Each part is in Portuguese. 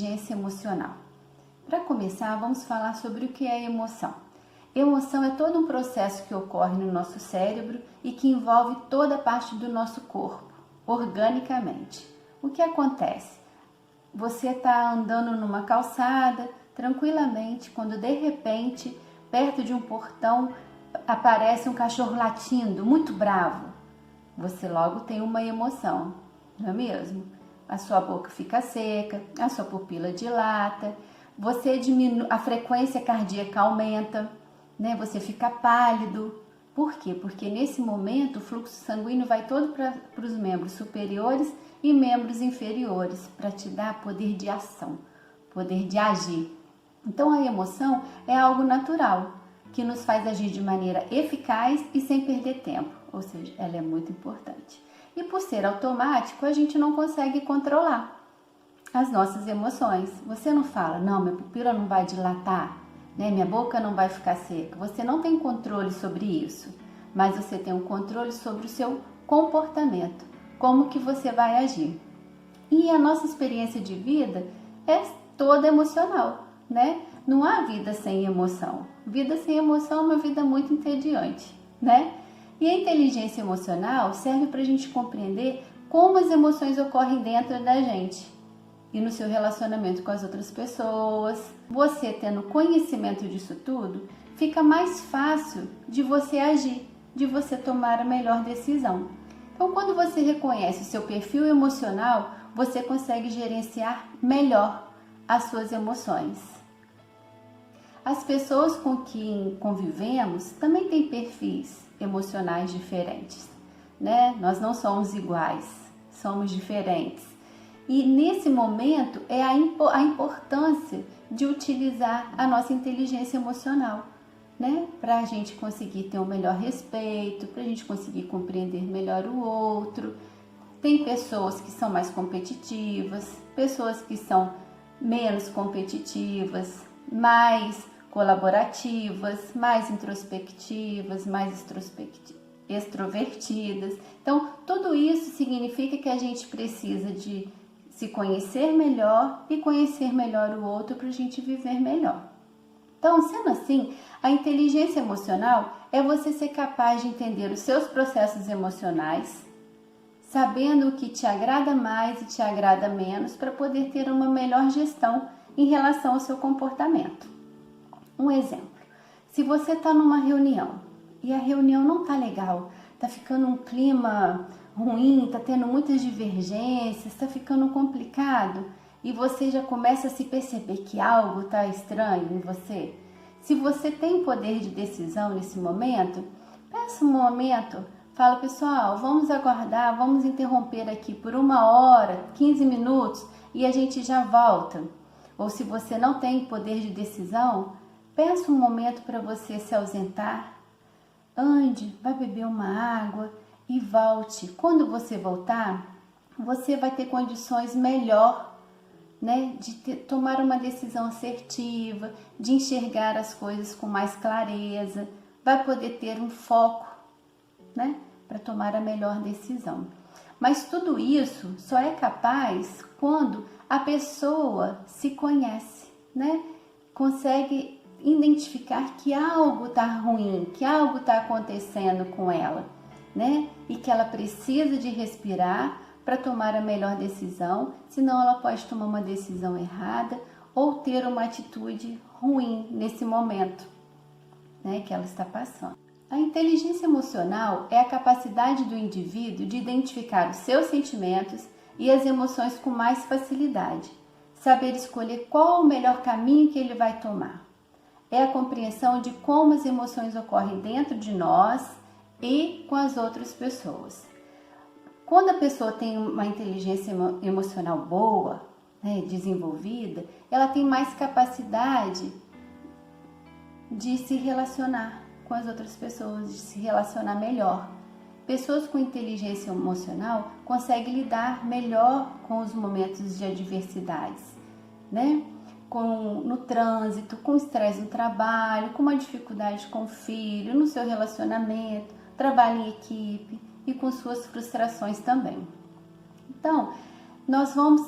inteligência emocional. Para começar, vamos falar sobre o que é emoção. Emoção é todo um processo que ocorre no nosso cérebro e que envolve toda a parte do nosso corpo, organicamente. O que acontece? Você está andando numa calçada, tranquilamente, quando de repente, perto de um portão, aparece um cachorro latindo, muito bravo. Você logo tem uma emoção, não é mesmo? A sua boca fica seca, a sua pupila dilata, você diminui, a frequência cardíaca aumenta, né? Você fica pálido. Por quê? Porque nesse momento o fluxo sanguíneo vai todo para os membros superiores e membros inferiores, para te dar poder de ação, poder de agir. Então a emoção é algo natural, que nos faz agir de maneira eficaz e sem perder tempo, ou seja, ela é muito importante. E por ser automático, a gente não consegue controlar as nossas emoções. Você não fala, não, minha pupila não vai dilatar, né? Minha boca não vai ficar seca. Você não tem controle sobre isso, mas você tem um controle sobre o seu comportamento, como que você vai agir. E a nossa experiência de vida é toda emocional, né? Não há vida sem emoção. Vida sem emoção é uma vida muito entediante, né? E a inteligência emocional serve para a gente compreender como as emoções ocorrem dentro da gente e no seu relacionamento com as outras pessoas. Você tendo conhecimento disso tudo, fica mais fácil de você agir, de você tomar a melhor decisão. Então, quando você reconhece o seu perfil emocional, você consegue gerenciar melhor as suas emoções. As pessoas com quem convivemos também têm perfis emocionais diferentes, né? Nós não somos iguais, somos diferentes. E nesse momento é a importância de utilizar a nossa inteligência emocional, né? Para a gente conseguir ter um melhor respeito, para a gente conseguir compreender melhor o outro. Tem pessoas que são mais competitivas, pessoas que são menos competitivas, mais colaborativas, mais introspectivas, mais extrovertidas. Então, tudo isso significa que a gente precisa de se conhecer melhor e conhecer melhor o outro para a gente viver melhor. Então, sendo assim, a inteligência emocional é você ser capaz de entender os seus processos emocionais, sabendo o que te agrada mais e te agrada menos para poder ter uma melhor gestão em relação ao seu comportamento. Um exemplo, se você está numa reunião e a reunião não está legal, está ficando um clima ruim, está tendo muitas divergências, está ficando complicado e você já começa a se perceber que algo está estranho em você. Se você tem poder de decisão nesse momento, peça um momento, fala, pessoal, vamos aguardar, vamos interromper aqui por 1 hora, 15 minutos e a gente já volta. Ou se você não tem poder de decisão, peça um momento para você se ausentar, ande, vai beber uma água e volte. Quando você voltar, você vai ter condições melhor, né, de tomar uma decisão assertiva, de enxergar as coisas com mais clareza, vai poder ter um foco, né, para tomar a melhor decisão. Mas tudo isso só é capaz quando a pessoa se conhece, né, consegue identificar que algo está ruim, que algo está acontecendo com ela, né? E que ela precisa de respirar para tomar a melhor decisão, senão ela pode tomar uma decisão errada ou ter uma atitude ruim nesse momento, né, que ela está passando. A inteligência emocional é a capacidade do indivíduo de identificar os seus sentimentos e as emoções com mais facilidade, saber escolher qual o melhor caminho que ele vai tomar. É a compreensão de como as emoções ocorrem dentro de nós e com as outras pessoas. Quando a pessoa tem uma inteligência emocional boa, né, desenvolvida, ela tem mais capacidade de se relacionar com as outras pessoas, de se relacionar melhor. Pessoas com inteligência emocional conseguem lidar melhor com os momentos de adversidades, né? No trânsito, com estresse no trabalho, com uma dificuldade com o filho, no seu relacionamento, trabalho em equipe e com suas frustrações também. Então, nós vamos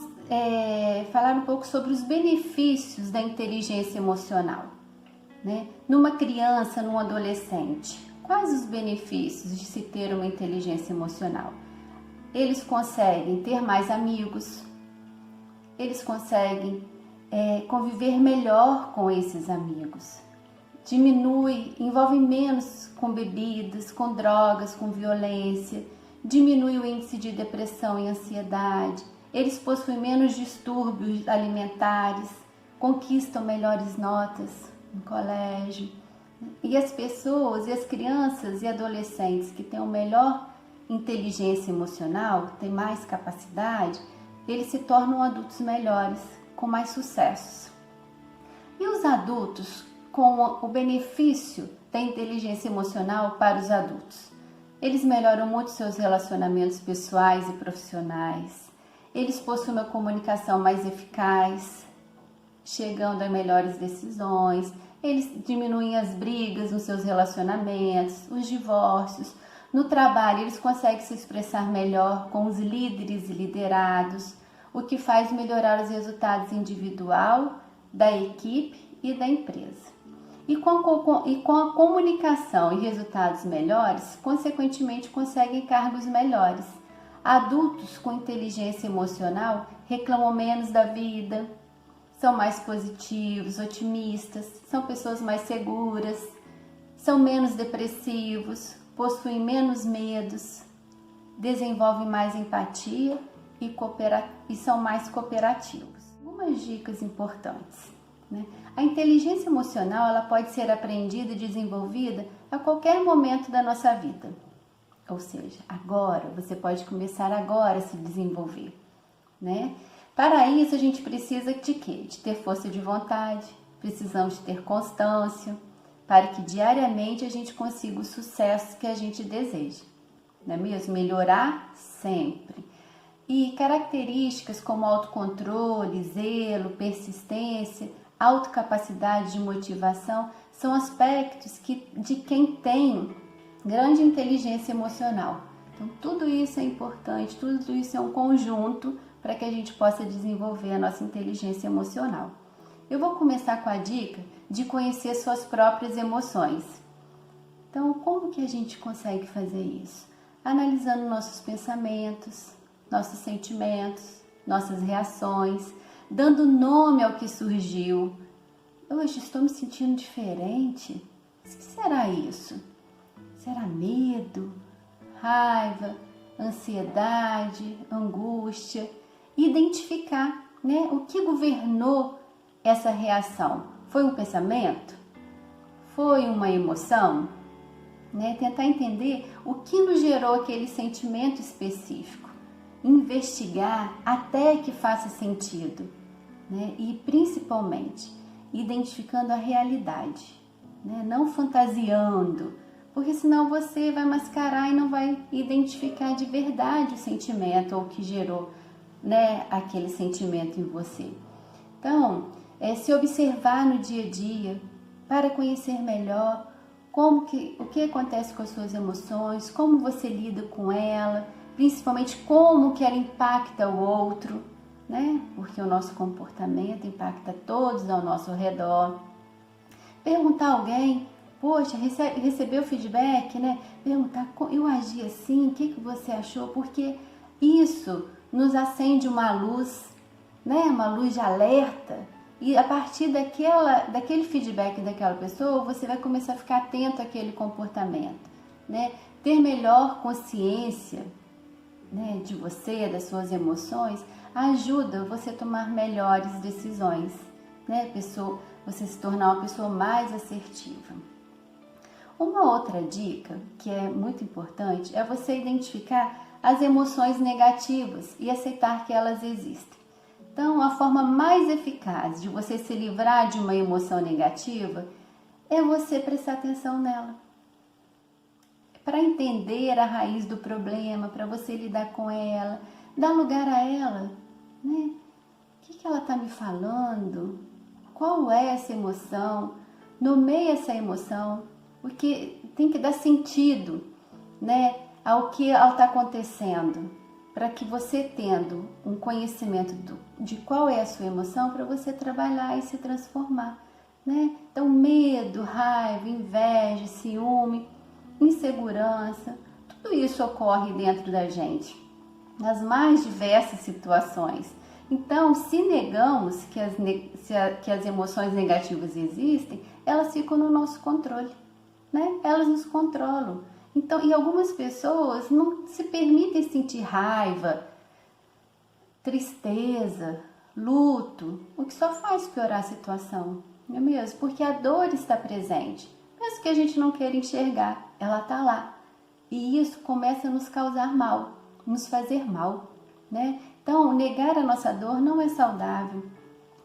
falar um pouco sobre os benefícios da inteligência emocional, né? Numa criança, num adolescente, quais os benefícios de se ter uma inteligência emocional? Eles conseguem ter mais amigos, eles conseguem conviver melhor com esses amigos, envolve menos com bebidas, com drogas, com violência, diminui o índice de depressão e ansiedade, eles possuem menos distúrbios alimentares, conquistam melhores notas no colégio. E as pessoas, e as crianças e adolescentes que têm uma melhor inteligência emocional, têm mais capacidade, eles se tornam adultos melhores, com mais sucessos. E os adultos, com o benefício da inteligência emocional para os adultos? Eles melhoram muito seus relacionamentos pessoais e profissionais, eles possuem uma comunicação mais eficaz, chegando a melhores decisões, eles diminuem as brigas nos seus relacionamentos, os divórcios. No trabalho, eles conseguem se expressar melhor com os líderes e liderados, o que faz melhorar os resultados individual, da equipe e da empresa. E com a comunicação e resultados melhores, consequentemente conseguem cargos melhores. Adultos com inteligência emocional reclamam menos da vida, são mais positivos, otimistas, são pessoas mais seguras, são menos depressivos, possuem menos medos, desenvolvem mais empatia e são mais cooperativos. Algumas dicas importantes, né? A inteligência emocional ela pode ser aprendida e desenvolvida a qualquer momento da nossa vida. Ou seja, agora, você pode começar agora a se desenvolver, né? Para isso, a gente precisa de quê? De ter força de vontade, precisamos ter constância, para que diariamente a gente consiga o sucesso que a gente deseja, não é mesmo? Melhorar sempre. E características como autocontrole, zelo, persistência, autocapacidade de motivação são aspectos de quem tem grande inteligência emocional. Então, tudo isso é importante, tudo isso é um conjunto para que a gente possa desenvolver a nossa inteligência emocional. Eu vou começar com a dica de conhecer suas próprias emoções. Então, como que a gente consegue fazer isso? Analisando nossos pensamentos, nossos sentimentos, nossas reações, dando nome ao que surgiu. Hoje estou me sentindo diferente. O que será isso? Será medo, raiva, ansiedade, angústia? Identificar, né, o que governou essa reação. Foi um pensamento? Foi uma emoção? Né? Tentar entender o que nos gerou aquele sentimento específico. Investigar até que faça sentido, né? E principalmente identificando a realidade, né? Não fantasiando, porque senão você vai mascarar e não vai identificar de verdade o sentimento ou o que gerou, né, aquele sentimento em você. Então, se observar no dia a dia para conhecer melhor o que acontece com as suas emoções, como você lida com ela, principalmente como que ela impacta o outro, né? Porque o nosso comportamento impacta todos ao nosso redor. Perguntar a alguém, poxa, recebeu feedback, né? Perguntar, eu agi assim, o que você achou? Porque isso nos acende uma luz, né? Uma luz de alerta. E a partir daquele feedback daquela pessoa, você vai começar a ficar atento àquele comportamento, né? Ter melhor consciência, né, de você, das suas emoções, ajuda você a tomar melhores decisões, né? Você se tornar uma pessoa mais assertiva. Uma outra dica que é muito importante é você identificar as emoções negativas e aceitar que elas existem. Então, a forma mais eficaz de você se livrar de uma emoção negativa é você prestar atenção nela. Para entender a raiz do problema, para você lidar com ela, dar lugar a ela, né? O que ela está me falando? Qual é essa emoção? Nomeie essa emoção, porque tem que dar sentido, né, ao que está acontecendo. para que você, tendo um conhecimento de qual é a sua emoção, para você trabalhar e se transformar, né? Então, medo, raiva, inveja, ciúme, insegurança, tudo isso ocorre dentro da gente, nas mais diversas situações. Então, se negamos que as emoções negativas existem, elas ficam no nosso controle, né? Elas nos controlam. Então, e algumas pessoas não se permitem sentir raiva, tristeza, luto, o que só faz piorar a situação, não é mesmo? Porque a dor está presente, mesmo que a gente não queira enxergar, ela está lá. E isso começa a nos causar mal, nos fazer mal, né? Então, negar a nossa dor não é saudável.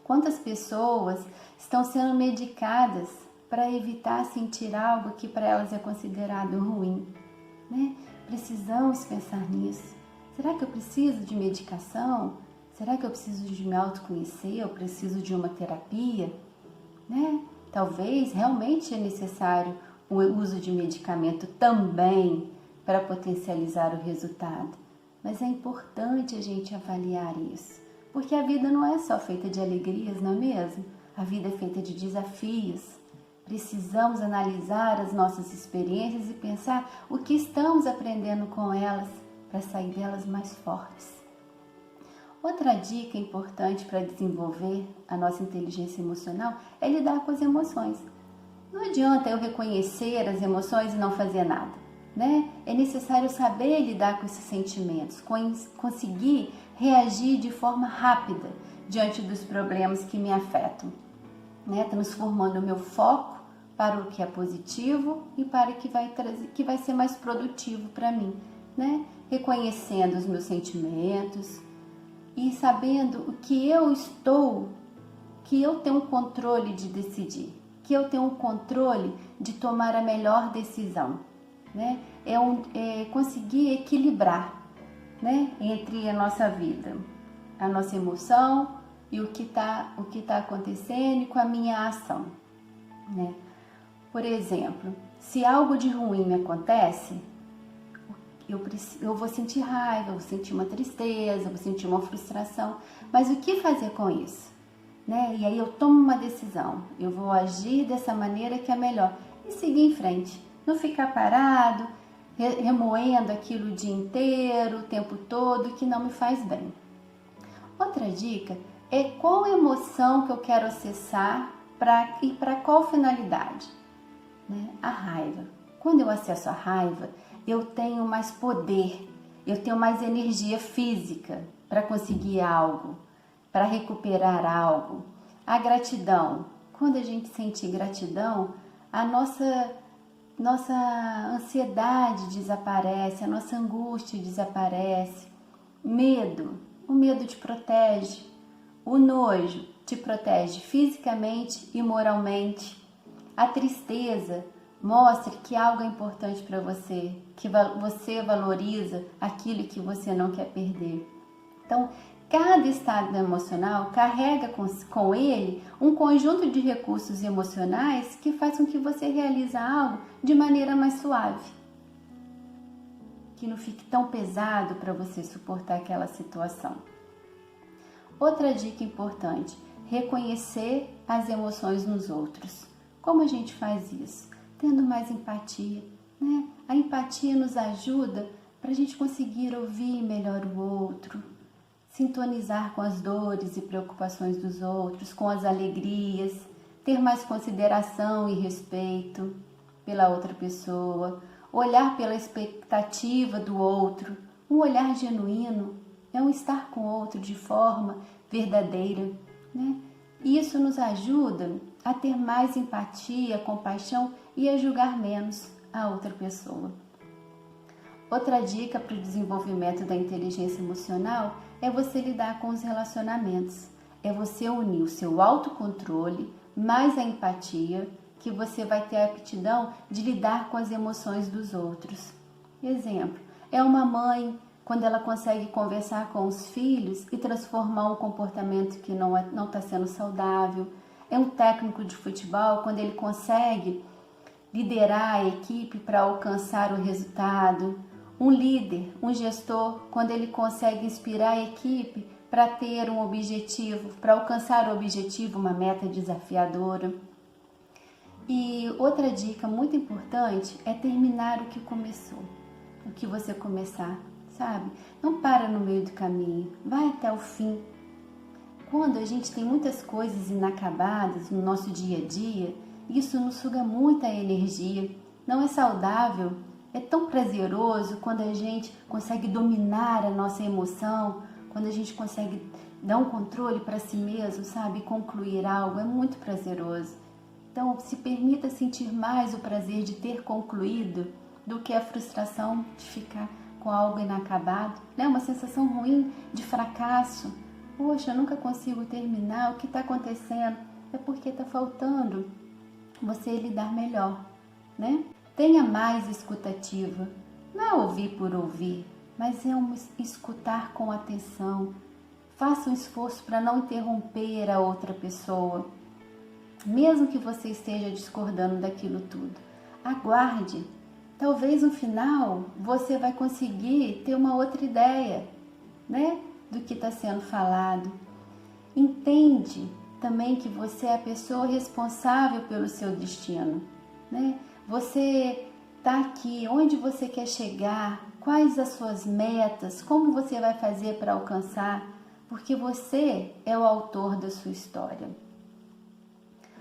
Quantas pessoas estão sendo medicadas para evitar sentir algo que para elas é considerado ruim, né? Precisamos pensar nisso. Será que eu preciso de medicação? Será que eu preciso de me autoconhecer? Eu preciso de uma terapia, né? Talvez realmente é necessário o uso de medicamento também para potencializar o resultado. Mas é importante a gente avaliar isso, porque a vida não é só feita de alegrias, não é mesmo? A vida é feita de desafios. Precisamos analisar as nossas experiências e pensar o que estamos aprendendo com elas para sair delas mais fortes. Outra dica importante para desenvolver a nossa inteligência emocional é lidar com as emoções. Não adianta eu reconhecer as emoções e não fazer nada, né? É necessário saber lidar com esses sentimentos, conseguir reagir de forma rápida diante dos problemas que me afetam, né? Transformando o meu foco para o que é positivo e para o que vai ser mais produtivo para mim, né? Reconhecendo os meus sentimentos e sabendo o que que eu tenho um controle de decidir, que eu tenho um controle de tomar a melhor decisão, né? É conseguir equilibrar, né, entre a nossa vida, a nossa emoção e o que tá acontecendo e com a minha ação, né? Por exemplo, se algo de ruim me acontece, eu vou sentir raiva, eu vou sentir uma tristeza, eu vou sentir uma frustração, mas o que fazer com isso? Né? E aí eu tomo uma decisão, eu vou agir dessa maneira que é melhor e seguir em frente, não ficar parado, remoendo aquilo o dia inteiro, o tempo todo, que não me faz bem. Outra dica é qual emoção que eu quero acessar e para qual finalidade, né? A raiva. Quando eu acesso a raiva, eu tenho mais poder, eu tenho mais energia física para conseguir algo, para recuperar algo. A gratidão. Quando a gente sente gratidão, a nossa ansiedade desaparece, a nossa angústia desaparece. Medo. O medo te protege. O nojo te protege fisicamente e moralmente. A tristeza mostra que algo é importante para você, que você valoriza aquilo que você não quer perder. Então, cada estado emocional carrega com ele um conjunto de recursos emocionais que faz com que você realize algo de maneira mais suave, que não fique tão pesado para você suportar aquela situação. Outra dica importante, reconhecer as emoções nos outros. Como a gente faz isso? Tendo mais empatia, né? A empatia nos ajuda para a gente conseguir ouvir melhor o outro, sintonizar com as dores e preocupações dos outros, com as alegrias, ter mais consideração e respeito pela outra pessoa, olhar pela expectativa do outro. Um olhar genuíno é um estar com o outro de forma verdadeira, né? E isso nos ajuda a ter mais empatia, compaixão e a julgar menos a outra pessoa. Outra dica para o desenvolvimento da inteligência emocional é você lidar com os relacionamentos. É você unir o seu autocontrole mais a empatia, que você vai ter a aptidão de lidar com as emoções dos outros. Exemplo, é uma mãe quando ela consegue conversar com os filhos e transformar um comportamento que não está sendo saudável. É um técnico de futebol quando ele consegue liderar a equipe para alcançar o resultado. Um líder, um gestor, quando ele consegue inspirar a equipe para ter um objetivo, para alcançar o objetivo, uma meta desafiadora. E outra dica muito importante é terminar o que começou, o que você começar, sabe? Não para no meio do caminho, vai até o fim. Quando a gente tem muitas coisas inacabadas no nosso dia a dia, isso nos suga muita energia, não é saudável. É tão prazeroso quando a gente consegue dominar a nossa emoção, quando a gente consegue dar um controle para si mesmo, sabe? Concluir algo, é muito prazeroso. Então, se permita sentir mais o prazer de ter concluído do que a frustração de ficar com algo inacabado, né? Uma sensação ruim de fracasso. Poxa, eu nunca consigo terminar, o que está acontecendo? É porque está faltando você lidar melhor, né? Tenha mais escutativa, não é ouvir por ouvir, mas é um escutar com atenção. Faça um esforço para não interromper a outra pessoa, mesmo que você esteja discordando daquilo tudo. Aguarde, talvez no final você vai conseguir ter uma outra ideia, né, do que está sendo falado. Entende também que você é a pessoa responsável pelo seu destino, né? Você está aqui, onde você quer chegar, quais as suas metas, como você vai fazer para alcançar, porque você é o autor da sua história.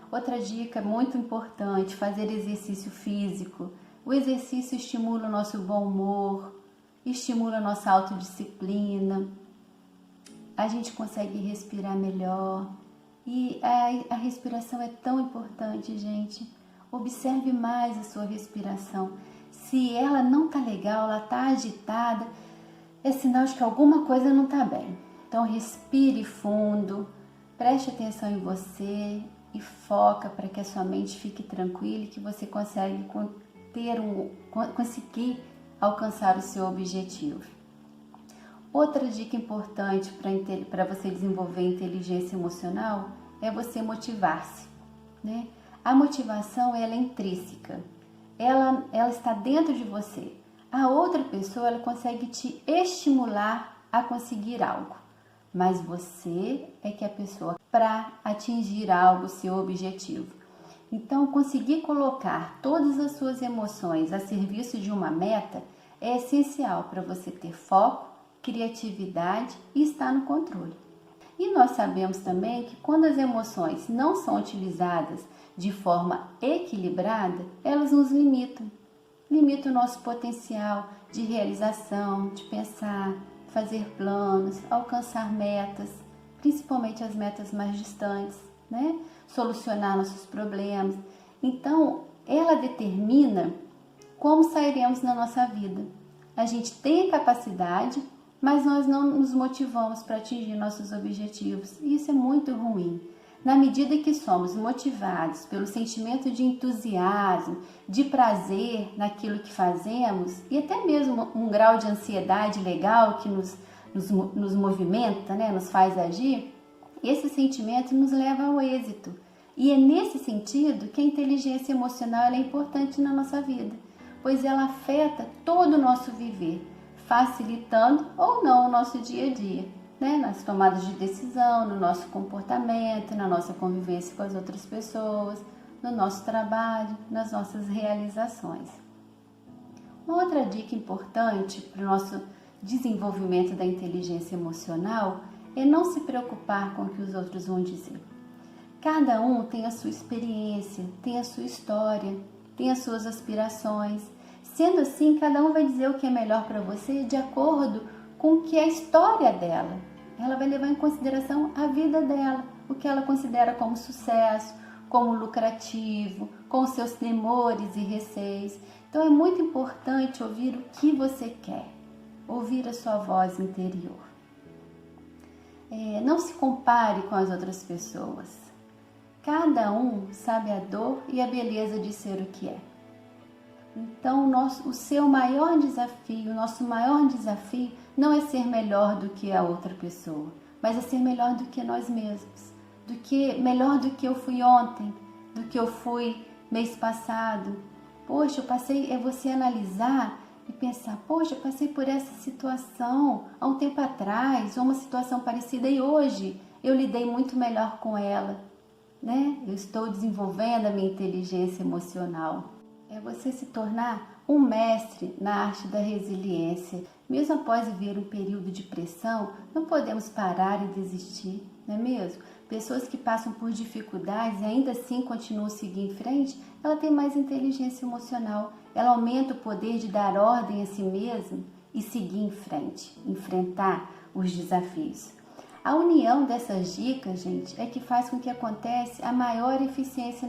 Outra dica muito importante, fazer exercício físico. O exercício estimula o nosso bom humor, estimula a nossa autodisciplina, a gente consegue respirar melhor e a respiração é tão importante, gente. Observe mais a sua respiração. Se ela não tá legal, ela tá agitada, é sinal de que alguma coisa não tá bem. Então respire fundo, preste atenção em você e foca para que a sua mente fique tranquila e que você consegue conseguir alcançar o seu objetivo. Outra dica importante para você desenvolver inteligência emocional é você motivar-se, né? A motivação ela é intrínseca, ela está dentro de você. A outra pessoa ela consegue te estimular a conseguir algo, mas você é que é a pessoa para atingir algo, seu objetivo. Então, conseguir colocar todas as suas emoções a serviço de uma meta é essencial para você ter foco, criatividade e estar no controle. E nós sabemos também que quando as emoções não são utilizadas de forma equilibrada, elas nos limitam o nosso potencial de realização, de pensar, fazer planos, alcançar metas, principalmente as metas mais distantes, né? Solucionar nossos problemas. Então, ela determina como sairemos na nossa vida. A gente tem a capacidade, mas nós não nos motivamos para atingir nossos objetivos. E isso é muito ruim. Na medida que somos motivados pelo sentimento de entusiasmo, de prazer naquilo que fazemos e até mesmo um grau de ansiedade legal que nos movimenta, né, nos faz agir, esse sentimento nos leva ao êxito. E é nesse sentido que a inteligência emocional é importante na nossa vida, pois ela afeta todo o nosso viver, facilitando ou não o nosso dia a dia, né? Nas tomadas de decisão, no nosso comportamento, na nossa convivência com as outras pessoas, no nosso trabalho, nas nossas realizações. Uma outra dica importante para o nosso desenvolvimento da inteligência emocional é não se preocupar com o que os outros vão dizer. Cada um tem a sua experiência, tem a sua história, tem as suas aspirações. Sendo assim, cada um vai dizer o que é melhor para você de acordo com o que é a história dela. Ela vai levar em consideração a vida dela, o que ela considera como sucesso, como lucrativo, com os seus temores e receios. Então é muito importante ouvir o que você quer, ouvir a sua voz interior. Não se compare com as outras pessoas. Cada um sabe a dor e a beleza de ser o que é. Então, o seu maior desafio, o nosso maior desafio não é ser melhor do que a outra pessoa, mas é ser melhor do que nós mesmos, melhor do que eu fui ontem, do que eu fui mês passado. Poxa, é você analisar e pensar, poxa, eu passei por essa situação há um tempo atrás, ou uma situação parecida, e hoje eu lidei muito melhor com ela, né? Eu estou desenvolvendo a minha inteligência emocional. É você se tornar um mestre na arte da resiliência. Mesmo após viver um período de pressão, não podemos parar e desistir, não é mesmo? Pessoas que passam por dificuldades e ainda assim continuam a seguir em frente, ela tem mais inteligência emocional, ela aumenta o poder de dar ordem a si mesma e seguir em frente, enfrentar os desafios. A união dessas dicas, gente, é que faz com que aconteça a maior eficiência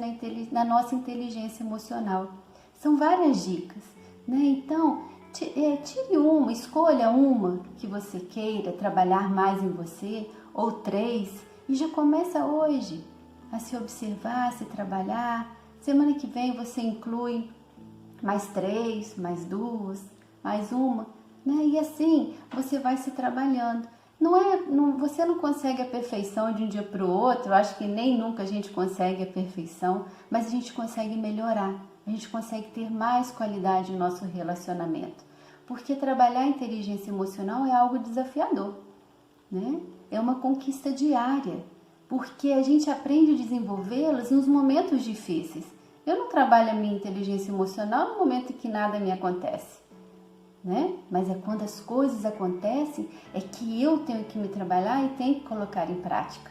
na nossa inteligência emocional. São várias dicas, né? Então, tire uma, escolha uma que você queira trabalhar mais em você, ou 3, e já começa hoje a se observar, a se trabalhar. Semana que vem você inclui mais 3, mais 2, mais uma, né? E assim você vai se trabalhando. Você não consegue a perfeição de um dia para o outro, eu acho que nem nunca a gente consegue a perfeição, mas a gente consegue melhorar, a gente consegue ter mais qualidade no nosso relacionamento, porque trabalhar a inteligência emocional é algo desafiador, né? É uma conquista diária, porque a gente aprende a desenvolvê-las nos momentos difíceis. Eu não trabalho a minha inteligência emocional no momento em que nada me acontece, né? Mas é quando as coisas acontecem é que eu tenho que me trabalhar e tenho que colocar em prática.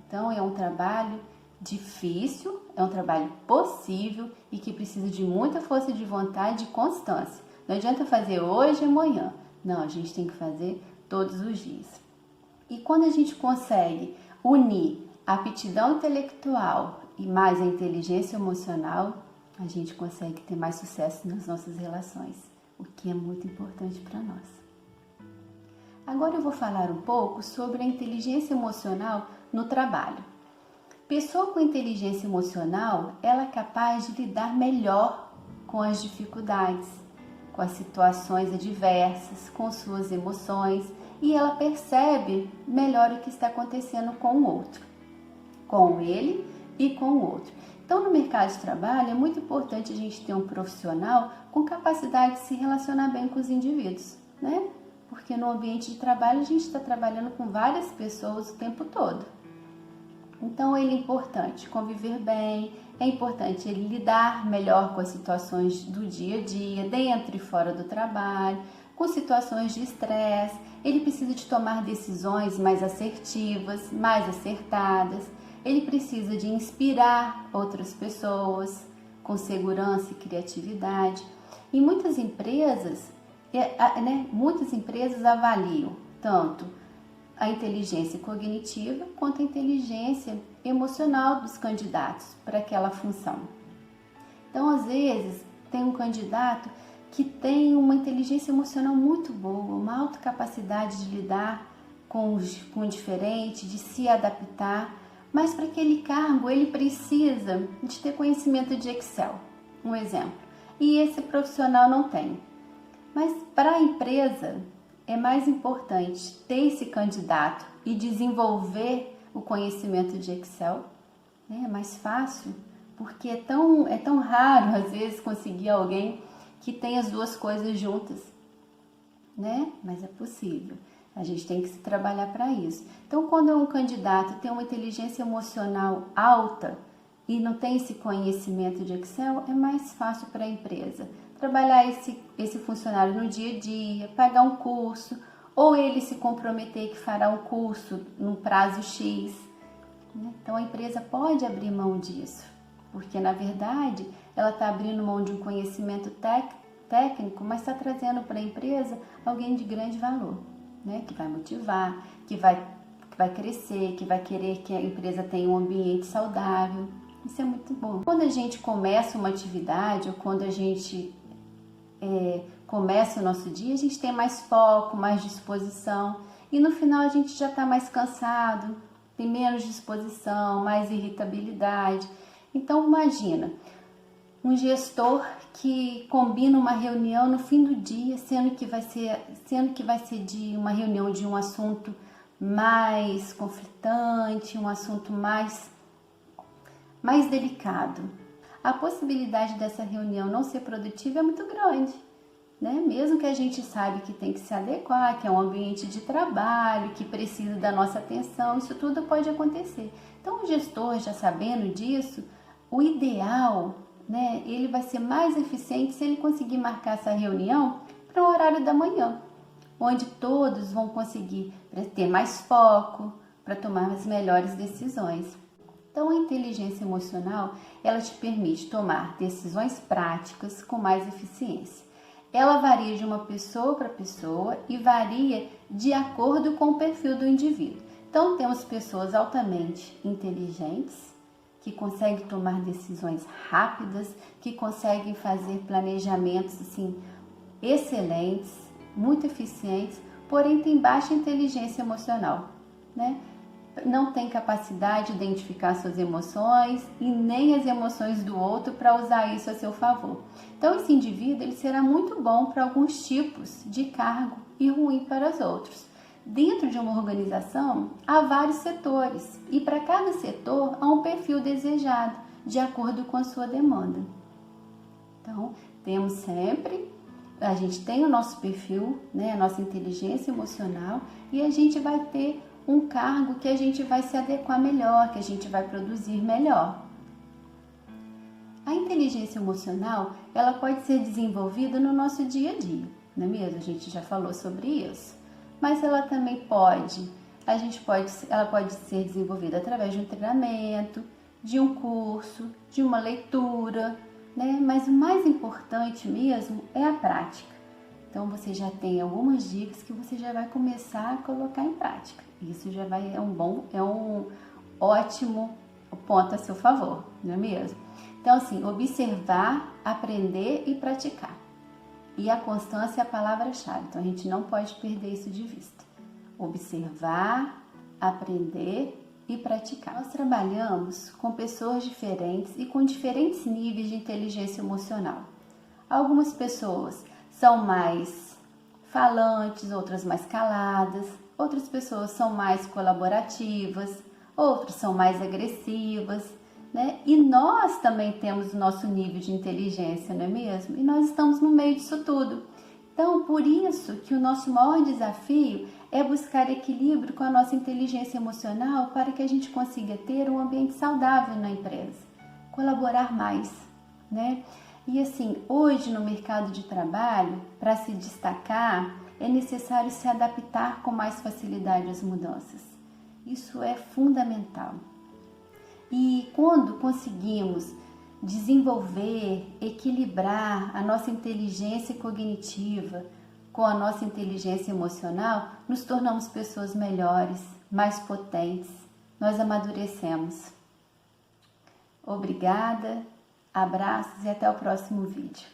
Então é um trabalho difícil, é um trabalho possível e que precisa de muita força de vontade e constância. Não adianta fazer hoje e amanhã. Não, a gente tem que fazer todos os dias. E quando a gente consegue unir a aptidão intelectual e mais a inteligência emocional, a gente consegue ter mais sucesso nas nossas relações, o que é muito importante para nós. Agora eu vou falar um pouco sobre a inteligência emocional no trabalho. Pessoa com inteligência emocional, ela é capaz de lidar melhor com as dificuldades, com as situações adversas, com suas emoções, e ela percebe melhor o que está acontecendo com o outro, com ele e com o outro. Então, no mercado de trabalho, é muito importante a gente ter um profissional com capacidade de se relacionar bem com os indivíduos, né? Porque no ambiente de trabalho a gente está trabalhando com várias pessoas o tempo todo. Então, ele é importante conviver bem, é importante ele lidar melhor com as situações do dia a dia, dentro e fora do trabalho, com situações de estresse. Ele precisa de tomar decisões mais assertivas, mais acertadas. Ele precisa de inspirar outras pessoas com segurança e criatividade. E muitas empresas avaliam tanto a inteligência cognitiva quanto a inteligência emocional dos candidatos para aquela função. Então, às vezes, tem um candidato que tem uma inteligência emocional muito boa, uma alta capacidade de lidar com o diferente, de se adaptar, mas para aquele cargo ele precisa de ter conhecimento de Excel, um exemplo, e esse profissional não tem. Mas para a empresa é mais importante ter esse candidato e desenvolver o conhecimento de Excel, né? É mais fácil, porque é tão raro às vezes conseguir alguém que tem as duas coisas juntas, né? Mas é possível. A gente tem que se trabalhar para isso. Então, quando um candidato tem uma inteligência emocional alta e não tem esse conhecimento de Excel, é mais fácil para a empresa trabalhar esse funcionário no dia a dia, pagar um curso, ou ele se comprometer que fará um curso num prazo X. Então, a empresa pode abrir mão disso, porque, na verdade, ela está abrindo mão de um conhecimento técnico, mas está trazendo para a empresa alguém de grande valor, né? Que vai motivar, que vai crescer, que vai querer que a empresa tenha um ambiente saudável. Isso é muito bom. Quando a gente começa uma atividade ou quando a gente começa o nosso dia, a gente tem mais foco, mais disposição e no final a gente já está mais cansado, tem menos disposição, mais irritabilidade. Então imagina um gestor que combina uma reunião no fim do dia, sendo que vai ser de uma reunião de um assunto mais conflitante, um assunto mais delicado. A possibilidade dessa reunião não ser produtiva é muito grande, né? Mesmo que a gente saiba que tem que se adequar, que é um ambiente de trabalho, que precisa da nossa atenção, isso tudo pode acontecer. Então, o gestor, já sabendo disso, o ideal, né, ele vai ser mais eficiente se ele conseguir marcar essa reunião para o horário da manhã, onde todos vão conseguir ter mais foco para tomar as melhores decisões. Então, a inteligência emocional, ela te permite tomar decisões práticas com mais eficiência. Ela varia de uma pessoa para pessoa e varia de acordo com o perfil do indivíduo. Então, temos pessoas altamente inteligentes, que conseguem tomar decisões rápidas, que conseguem fazer planejamentos assim, excelentes, muito eficientes, porém tem baixa inteligência emocional, né? Não tem capacidade de identificar suas emoções e nem as emoções do outro para usar isso a seu favor. Então, esse indivíduo ele será muito bom para alguns tipos de cargo e ruim para os outros. Dentro de uma organização, há vários setores e para cada setor há um perfil desejado, de acordo com a sua demanda. Então, temos sempre, a gente tem o nosso perfil, né, a nossa inteligência emocional e a gente vai ter um cargo que a gente vai se adequar melhor, que a gente vai produzir melhor. A inteligência emocional, ela pode ser desenvolvida no nosso dia a dia, não é mesmo? A gente já falou sobre isso. Mas ela também ela pode ser desenvolvida através de um treinamento, de um curso, de uma leitura, né? Mas o mais importante mesmo é a prática. Então você já tem algumas dicas que você já vai começar a colocar em prática. Isso já é um ótimo ponto a seu favor, não é mesmo? Então assim, observar, aprender e praticar. E a constância é a palavra-chave, então a gente não pode perder isso de vista. Observar, aprender e praticar. Nós trabalhamos com pessoas diferentes e com diferentes níveis de inteligência emocional. Algumas pessoas são mais falantes, outras mais caladas, outras pessoas são mais colaborativas, outras são mais agressivas, né? E nós também temos o nosso nível de inteligência, não é mesmo? E nós estamos no meio disso tudo. Então, por isso que o nosso maior desafio é buscar equilíbrio com a nossa inteligência emocional para que a gente consiga ter um ambiente saudável na empresa, colaborar mais, né? E assim, hoje no mercado de trabalho, para se destacar, é necessário se adaptar com mais facilidade às mudanças. Isso é fundamental. E quando conseguimos desenvolver, equilibrar a nossa inteligência cognitiva com a nossa inteligência emocional, nos tornamos pessoas melhores, mais potentes, nós amadurecemos. Obrigada, abraços e até o próximo vídeo.